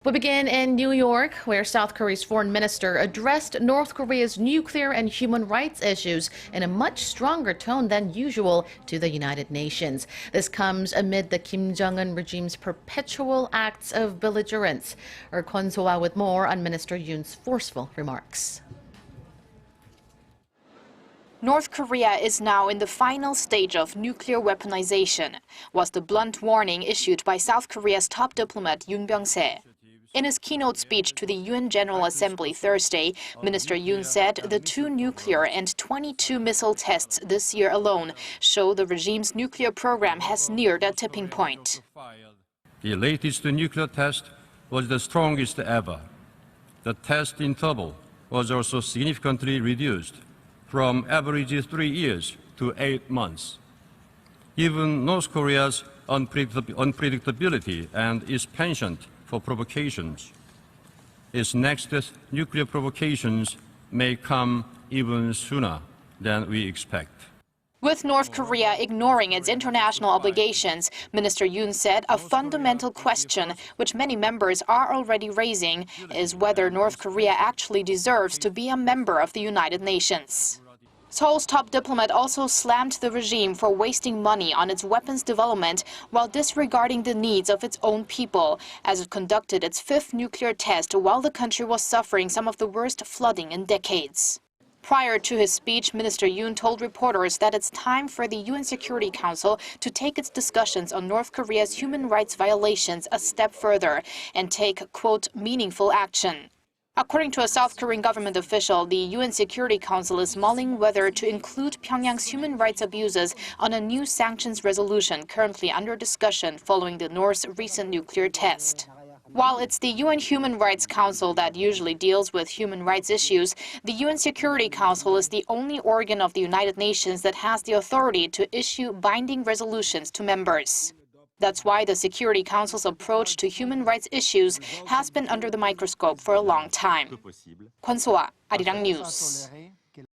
We begin in New York, where South Korea's foreign minister addressed North Korea's nuclear and human rights issues in a much stronger tone than usual to the United Nations. This comes amid the Kim Jong-un regime's perpetual acts of belligerence. Our Kwon Soa with more on Minister Yoon's forceful remarks. North Korea is now in the final stage of nuclear weaponization, was the blunt warning issued by South Korea's top diplomat Yun Byung-se. In his keynote speech to the UN General Assembly Thursday, Minister Yoon said the 2 nuclear and 22 missile tests this year alone show the regime's nuclear program has neared a tipping point. The latest nuclear test was the strongest ever. The test interval was also significantly reduced from average 3 years to 8 months. Even North Korea's unpredictability and its penchant for provocations. Its next nuclear provocations may come even sooner than we expect. With North Korea ignoring its international obligations, Minister Yoon said a fundamental question, which many members are already raising, is whether North Korea actually deserves to be a member of the United Nations. Seoul's top diplomat also slammed the regime for wasting money on its weapons development while disregarding the needs of its own people, as it conducted its 5th nuclear test while the country was suffering some of the worst flooding in decades. Prior to his speech, Minister Yoon told reporters that it's time for the UN Security Council to take its discussions on North Korea's human rights violations a step further and take, quote, meaningful action. According to a South Korean government official, the UN Security Council is mulling whether to include Pyongyang's human rights abuses on a new sanctions resolution currently under discussion following the North's recent nuclear test. While it's the UN Human Rights Council that usually deals with human rights issues, the UN Security Council is the only organ of the United Nations that has the authority to issue binding resolutions to members. That's why the Security Council's approach to human rights issues has been under the microscope for a long time. Kwon Soa, Arirang News.